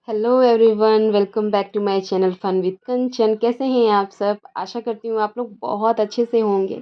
Hello everyone, welcome back to my channel fun with Kanchan. कैसे हैं आप सब? आशा करती हूँ आप लोग बहुत अच्छे से होंगे।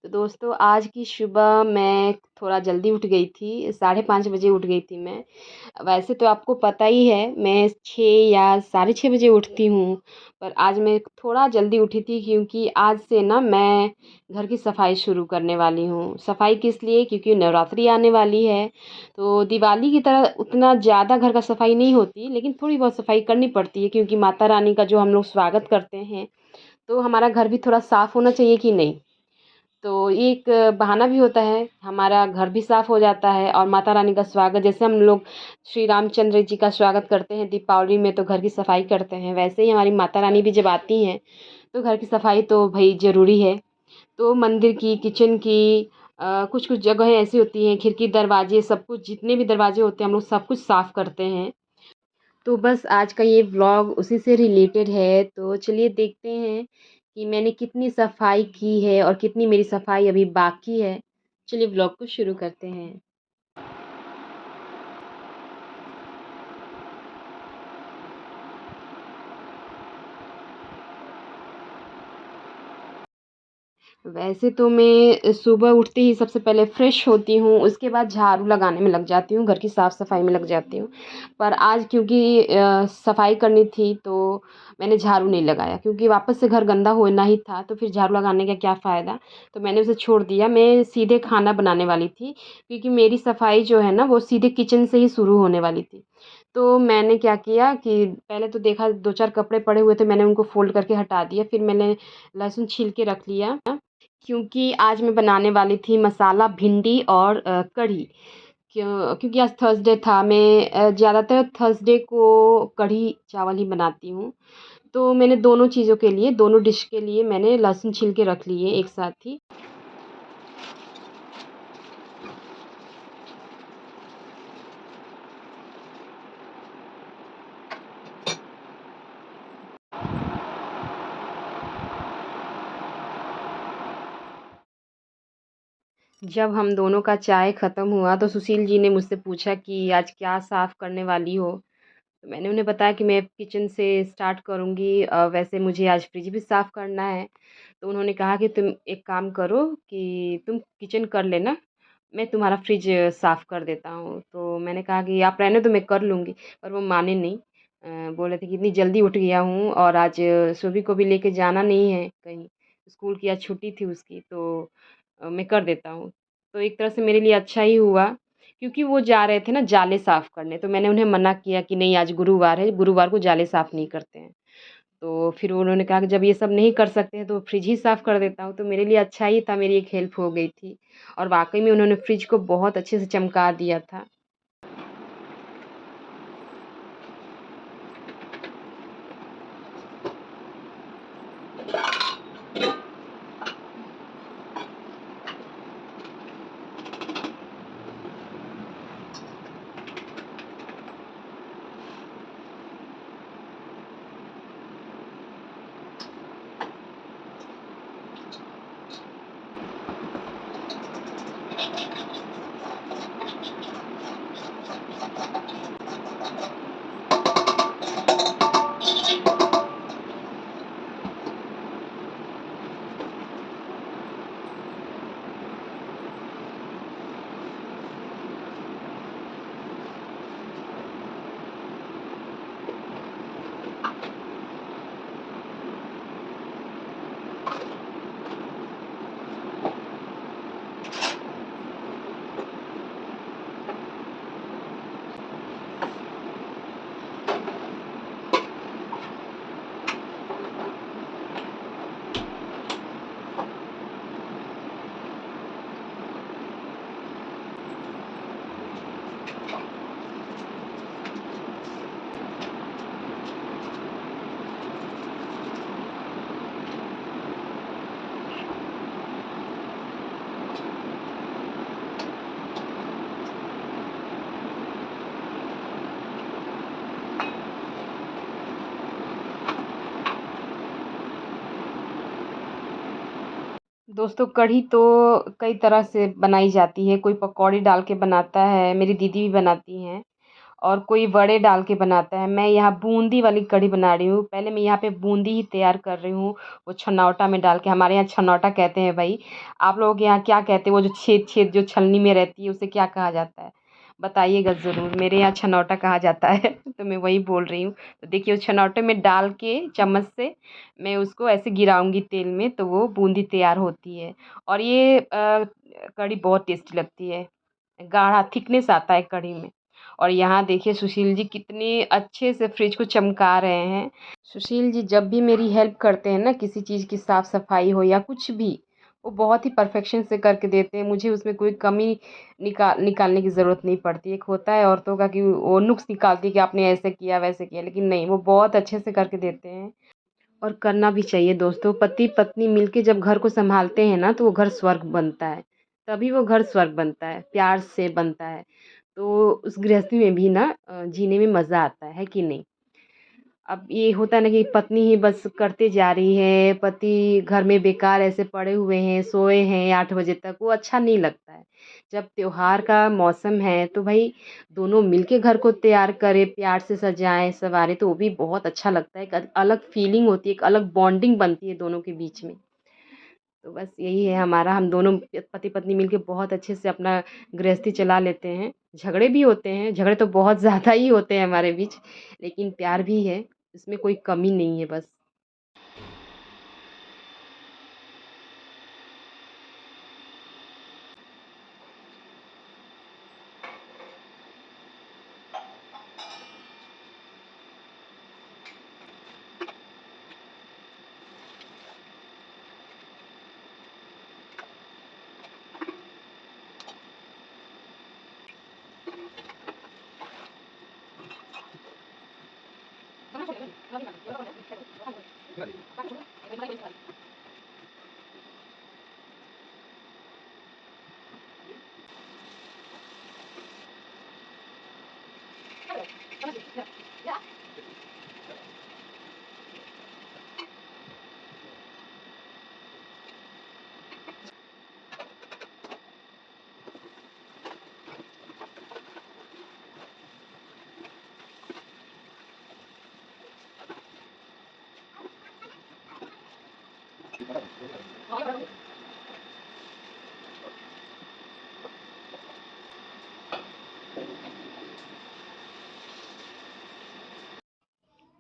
तो दोस्तों, आज की सुबह मैं थोड़ा जल्दी उठ गई थी, 5:30 बजे उठ गई थी मैं। वैसे तो आपको पता ही है मैं 6 या 6:30 बजे उठती हूँ, पर आज मैं थोड़ा जल्दी उठी थी क्योंकि आज से ना मैं घर की सफाई शुरू करने वाली हूँ। सफाई किस लिए? क्योंकि नवरात्रि आने वाली है। तो दिवाली की तरह उतना ज़्यादा घर का सफाई नहीं होती, लेकिन थोड़ी बहुत सफाई करनी पड़ती है क्योंकि माता रानी का जो हम लोग स्वागत करते हैं, तो हमारा घर भी थोड़ा साफ़ होना चाहिए कि नहीं। तो ये एक बहाना भी होता है, हमारा घर भी साफ़ हो जाता है और माता रानी का स्वागत, जैसे हम लोग श्री रामचंद्र जी का स्वागत करते हैं दीपावली में तो घर की सफाई करते हैं, वैसे ही हमारी माता रानी भी जब आती हैं तो घर की सफाई तो भाई ज़रूरी है। तो मंदिर की, किचन की, कुछ-कुछ जगहें ऐसी होती हैं, खिड़की, दरवाजे, सब कुछ, जितने भी दरवाजे होते हैं हम लोग सब कुछ साफ़ करते हैं। तो बस आज का ये व्लॉग उसी से रिलेटेड है, तो चलिए देखते हैं कि मैंने कितनी सफाई की है और कितनी मेरी सफाई अभी बाकी है। चलिए व्लॉग को शुरू करते हैं। वैसे तो मैं सुबह उठते ही सबसे पहले फ्रेश होती हूँ, उसके बाद झाड़ू लगाने में लग जाती हूँ, घर की साफ़-सफ़ाई में लग जाती हूँ। पर आज क्योंकि सफाई करनी थी तो मैंने झाड़ू नहीं लगाया क्योंकि वापस से घर गंदा होना ही था, तो फिर झाड़ू लगाने का क्या फ़ायदा? तो मैंने उसे छोड़ दिया। मैं सीधे खाना बनाने वाली थी क्योंकि मेरी सफाई जो है ना वो सीधे किचन से ही शुरू होने वाली थी। तो मैंने क्या किया कि पहले तो देखा 2-4 कपड़े पड़े हुए थे, मैंने उनको फ़ोल्ड करके हटा दिया, फिर मैंने लहसुन छील के रख लिया। क्योंकि आज मैं बनाने वाली थी मसाला भिंडी और कढ़ी। क्योंकि आज थर्सडे था, मैं ज़्यादातर थर्सडे को कढ़ी चावल ही बनाती हूँ। तो मैंने दोनों चीज़ों के लिए, दोनों डिश के लिए मैंने लहसुन छील के रख लिए एक साथ ही। जब हम दोनों का चाय ख़त्म हुआ तो सुशील जी ने मुझसे पूछा कि आज क्या साफ़ करने वाली हो? तो मैंने उन्हें बताया कि मैं किचन से स्टार्ट करूँगी, वैसे मुझे आज फ्रिज भी साफ़ करना है। तो उन्होंने कहा कि तुम एक काम करो कि तुम किचन कर लेना, मैं तुम्हारा फ्रिज साफ़ कर देता हूँ। तो मैंने कहा कि आप रहने दो, मैं कर लूँगी, पर वो माने नहीं। बोले थे कि इतनी जल्दी उठ गया हूँ और आज सुबह को भी लेके जाना नहीं है कहीं, स्कूल की आज छुट्टी थी उसकी, तो मैं कर देता हूँ। तो एक तरह से मेरे लिए अच्छा ही हुआ क्योंकि वो जा रहे थे ना जाले साफ़ करने, तो मैंने उन्हें मना किया कि नहीं, आज गुरुवार है, गुरुवार को जाले साफ़ नहीं करते हैं। तो फिर उन्होंने कहा कि जब ये सब नहीं कर सकते हैं तो फ्रिज ही साफ़ कर देता हूँ, तो मेरे लिए अच्छा ही था, मेरी एक हेल्प हो गई थी। और वाक़ई में उन्होंने फ्रिज को बहुत अच्छे से चमका दिया था। दोस्तों, कढ़ी तो कई तरह से बनाई जाती है, कोई पकौड़ी डाल के बनाता है, मेरी दीदी भी बनाती हैं। और कोई वड़े डाल के बनाता है। मैं यहाँ बूंदी वाली कढ़ी बना रही हूँ। पहले मैं यहाँ पे बूंदी ही तैयार कर रही हूँ, वो छनौटा में डाल के। हमारे यहाँ छनौटा कहते हैं भाई। आप लोगों के यहाँ क्या कहते हैं? वो जो छेद-छेद जो छलनी में रहती है, उसे क्या कहा जाता है? बताइएगा ज़रूर। मेरे यहाँ छनौटा कहा जाता है तो मैं वही बोल रही हूँ। तो देखिए उस छनौटे में डाल के चम्मच से मैं उसको ऐसे गिराऊँगी तेल में, तो वो बूंदी तैयार होती है। और ये कढ़ी बहुत टेस्टी लगती है। गाढ़ा थिकनेस आता है कढ़ी में। और यहाँ देखिए सुशील जी कितने अच्छे से फ्रिज को चमका रहे हैं। सुशील जी जब भी मेरी हेल्प करते हैं ना, किसी चीज़ की साफ़ सफाई हो या कुछ भी, वो बहुत ही परफेक्शन से करके देते हैं। मुझे उसमें कोई कमी निकालने की ज़रूरत नहीं पड़ती। एक होता है औरतों का कि वो नुक्स निकालती है कि आपने ऐसे किया वैसे किया, लेकिन नहीं, वो बहुत अच्छे से करके देते हैं। और करना भी चाहिए दोस्तों। पति पत्नी मिलके जब घर को संभालते हैं ना, तो वो घर स्वर्ग बनता है। तभी वो घर स्वर्ग बनता है, प्यार से बनता है। तो उस गृहस्थी में भी ना जीने में मज़ा आता है कि नहीं? अब ये होता है ना कि पत्नी ही बस करते जा रही है, पति घर में बेकार ऐसे पड़े हुए हैं, सोए हैं 8 बजे तक, वो अच्छा नहीं लगता है। जब त्योहार का मौसम है तो भई दोनों मिलके घर को तैयार करें, प्यार से सजाएँ, संवारें, तो वो भी बहुत अच्छा लगता है। एक अलग फीलिंग होती है, एक अलग बॉन्डिंग बनती है दोनों के बीच में। तो बस यही है हमारा, हम दोनों पति पत्नी मिलके बहुत अच्छे से अपना गृहस्थी चला लेते हैं। झगड़े भी होते हैं, झगड़े तो बहुत ज़्यादा ही होते हैं हमारे बीच, लेकिन प्यार भी है, इसमें कोई कमी नहीं है बस।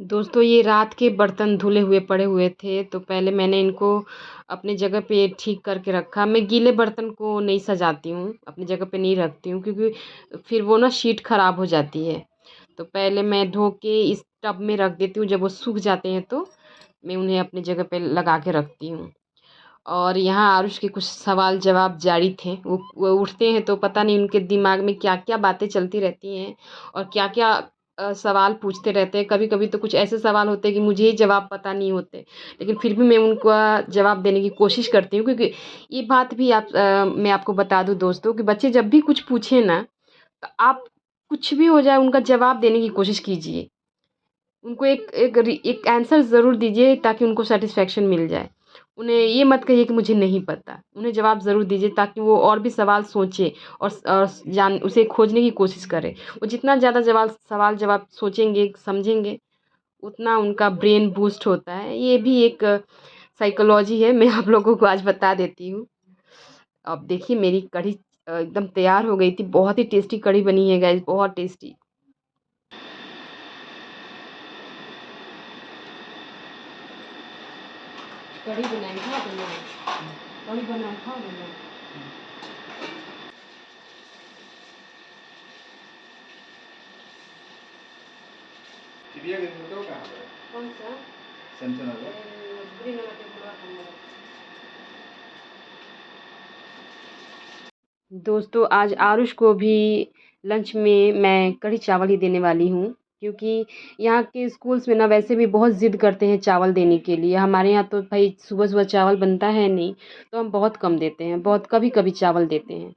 दोस्तों ये रात के बर्तन धुले हुए पड़े हुए थे, तो पहले मैंने इनको अपनी जगह पे ठीक करके रखा। मैं गीले बर्तन को नहीं सजाती हूँ, अपनी जगह पे नहीं रखती हूँ, क्योंकि फिर वो ना शीट ख़राब हो जाती है। तो पहले मैं धो के इस टब में रख देती हूँ, जब वो सूख जाते हैं तो मैं उन्हें अपनी जगह पे लगा के रखती हूँ। और यहाँ आरुष के कुछ सवाल जवाब जारी थे। वो उठते हैं तो पता नहीं उनके दिमाग में क्या-क्या बातें चलती रहती हैं और क्या-क्या सवाल पूछते रहते हैं। कभी-कभी तो कुछ ऐसे सवाल होते हैं कि मुझे ही जवाब पता नहीं होते। लेकिन फिर भी मैं उनका जवाब देने की कोशिश करती हूँ, क्योंकि ये बात भी मैं आपको बता दूँ दोस्तों कि बच्चे जब भी कुछ पूछें ना, तो आप कुछ भी हो जाए उनका जवाब देने की कोशिश कीजिए। उनको एक आंसर ज़रूर दीजिए ताकि उनको सैटिस्फैक्शन मिल जाए। उन्हें ये मत कहिए कि मुझे नहीं पता। उन्हें जवाब ज़रूर दीजिए ताकि वो और भी सवाल सोचें और जान उसे खोजने की कोशिश करें। वो जितना ज़्यादा सवाल जवाब सोचेंगे, समझेंगे, उतना उनका ब्रेन बूस्ट होता है। ये भी एक साइकोलॉजी है, मैं आप लोगों को आज बता देती हूँ। अब देखिए मेरी कढ़ी एकदम तैयार हो गई थी। बहुत ही टेस्टी कढ़ी बनी है गाइस, बहुत टेस्टी। कढ़ी बनाई खा बनाई कढ़ी बनाई खा बनाई। चिड़ियाघर में तो कहाँ पे? कौन सा? सैमसंग वाला। ग्रीन वाला टेबल रखा है। दोस्तों आज आरुष को भी लंच में मैं कढ़ी चावल ही देने वाली हूँ, क्योंकि यहाँ के स्कूल्स में ना वैसे भी बहुत ज़िद करते हैं चावल देने के लिए। हमारे यहाँ तो भाई सुबह-सुबह चावल बनता है नहीं, तो हम बहुत कम देते हैं, बहुत कभी-कभी चावल देते हैं।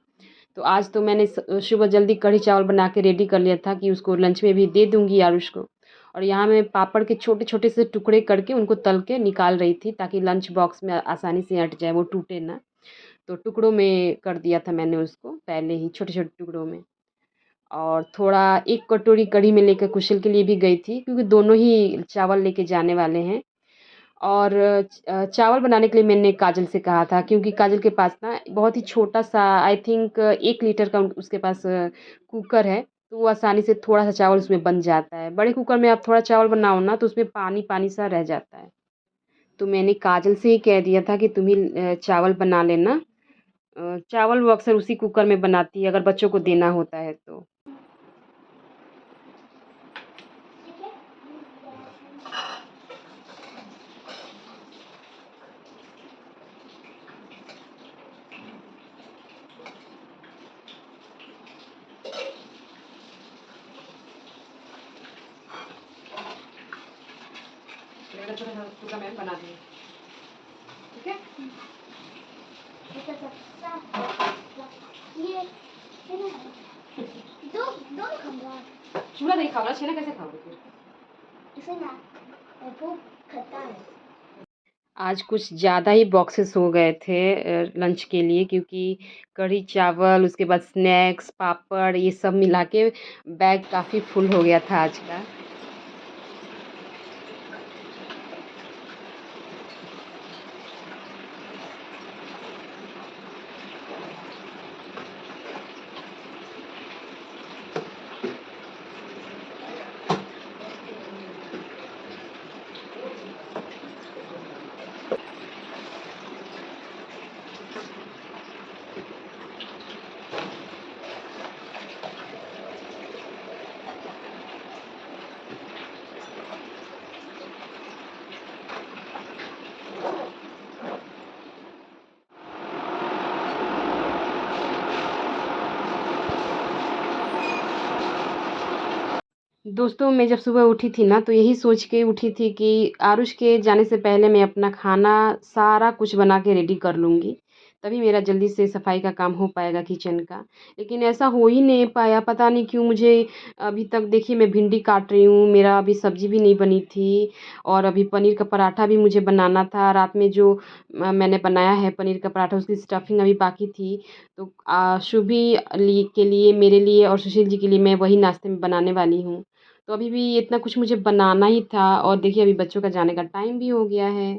तो आज तो मैंने सुबह जल्दी कढ़ी चावल बना के रेडी कर लिया था कि उसको लंच में भी दे दूँगी आरुष को। और यहाँ मैं पापड़ के छोटे-छोटे से टुकड़े करके उनको तल के निकाल रही थी, ताकि लंच बॉक्स में आसानी से अँट जाए, वो टूटे ना। तो टुकड़ों में कर दिया था मैंने उसको पहले ही, छोटे-छोटे टुकड़ों में। और थोड़ा 1 कटोरी कढ़ी में लेकर कुशल के लिए भी गई थी, क्योंकि दोनों ही चावल लेके जाने वाले हैं। और चावल बनाने के लिए मैंने काजल से कहा था, क्योंकि काजल के पास ना बहुत ही छोटा-सा, आई थिंक 1 लीटर का उसके पास कुकर है, तो वो आसानी से थोड़ा-सा चावल उसमें बन जाता है। बड़े कुकर में आप थोड़ा चावल बनाओ ना, तो उसमें पानी-पानी सा रह जाता है। तो मैंने काजल से ही कह दिया था कि तुम ही चावल बना लेना। चावल वो अक्सर उसी कुकर में बनाती है, अगर बच्चों को देना होता है तो। कुकर में बना दिए, ठीक है? ये दो दो खाऊंगा। चूड़ा नहीं खाओगे, छेना कैसे खाओगे फिर? इसे ना वो खट्टा है। आज कुछ ज़्यादा ही बॉक्सेस हो गए थे लंच के लिए, क्योंकि कढ़ी चावल, उसके बाद स्नैक्स, पापड़, ये सब मिला के बैग काफ़ी फुल हो गया था आज का। दोस्तों, मैं जब सुबह उठी थी ना, तो यही सोच के उठी थी कि आरुष के जाने से पहले मैं अपना खाना सारा कुछ बना के रेडी कर लूँगी, तभी मेरा जल्दी से सफाई का काम हो पाएगा किचन का। लेकिन ऐसा हो ही नहीं पाया, पता नहीं क्यों। मुझे अभी तक देखिए, मैं भिंडी काट रही हूँ, मेरा अभी सब्ज़ी भी नहीं बनी थी, और अभी पनीर का पराठा भी मुझे बनाना था। रात में जो मैंने बनाया है पनीर का पराठा, उसकी स्टफिंग अभी बाकी थी। तो शुभी के लिए, मेरे लिए और सुशील जी के लिए मैं वही नाश्ते में बनाने वाली हूँ। तो अभी भी इतना कुछ मुझे बनाना ही था, और देखिए अभी बच्चों का जाने का टाइम भी हो गया है।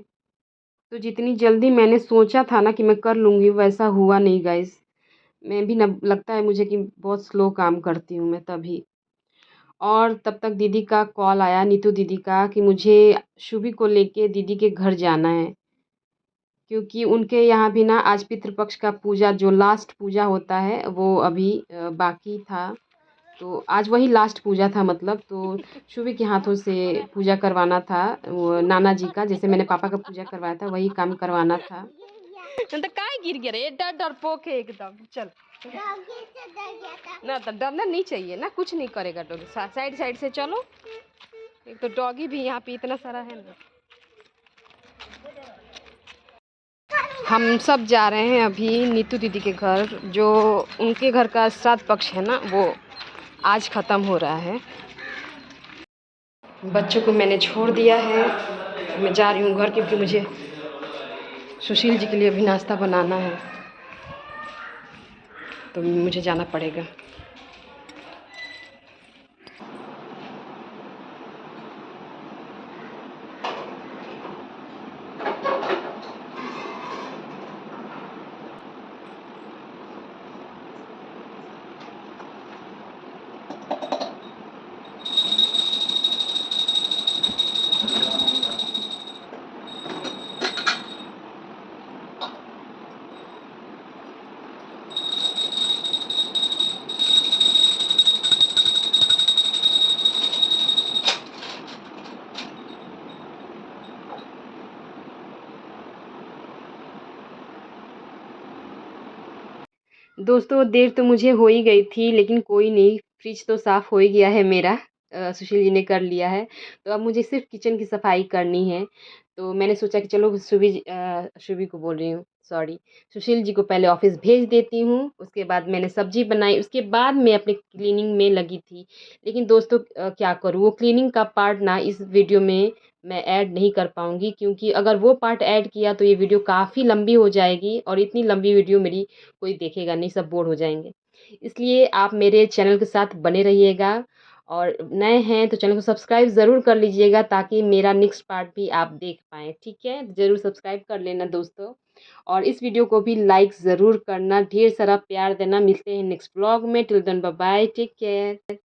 तो जितनी जल्दी मैंने सोचा था ना कि मैं कर लूँगी, वैसा हुआ नहीं गाइस। मैं भी ना, लगता है मुझे कि बहुत स्लो काम करती हूँ मैं तभी। और तब तक दीदी का कॉल आया, नीतू दीदी का, कि मुझे शुभी को लेके दीदी के घर जाना है, क्योंकि उनके यहाँ भी ना आज पितृपक्ष का पूजा, जो लास्ट पूजा होता है, वो अभी बाकी था। तो आज वही लास्ट पूजा था, मतलब तो शुभी के हाथों से पूजा करवाना था, वो नाना जी का, जैसे मैंने पापा का पूजा करवाया था, वही काम करवाना था। तो काय गिर गया रे, डरपोक है एकदम। चल ना, तो डरना नहीं चाहिए ना, कुछ नहीं करेगा डॉगी। साइड साइड से चलो, एक तो डॉगी भी यहाँ पे इतना सारा है ना। हम सब जा रहे हैं अभी नीतू दीदी के घर, जो उनके घर का श्राद्ध पक्ष है ना, वो आज ख़त्म हो रहा है। बच्चों को मैंने छोड़ दिया है, मैं जा रही हूँ घर, क्योंकि मुझे सुशील जी के लिए भी नाश्ता बनाना है, तो मुझे जाना पड़ेगा। दोस्तों, देर तो मुझे हो ही गई थी, लेकिन कोई नहीं, फ्रिज तो साफ़ हो ही गया है मेरा। सुशील जी ने कर लिया है, तो अब मुझे सिर्फ़ किचन की सफाई करनी है। तो मैंने सोचा कि चलो शुभी को बोल रही हूँ, सॉरी, सुशील जी को पहले ऑफ़िस भेज देती हूँ, उसके बाद मैंने सब्ज़ी बनाई, उसके बाद मैं अपनी क्लीनिंग में लगी थी। लेकिन दोस्तों, क्या करूँ, वो क्लीनिंग का पार्ट ना इस वीडियो में मैं ऐड नहीं कर पाऊँगी, क्योंकि अगर वो पार्ट ऐड किया तो ये वीडियो काफ़ी लंबी हो जाएगी, और इतनी लंबी वीडियो मेरी कोई देखेगा नहीं, सब बोर हो जाएँगे। इसलिए आप मेरे चैनल के साथ बने रहिएगा और नए हैं तो चैनल को सब्सक्राइब ज़रूर कर लीजिएगा ताकि मेरा नेक्स्ट पार्ट भी आप देख पाएँ, ठीक है? ज़रूर सब्सक्राइब कर लेना दोस्तों और इस वीडियो को भी लाइक ज़रूर करना, ढेर सारा प्यार देना। मिलते हैं नेक्स्ट व्लॉग में, till then bye bye, take care.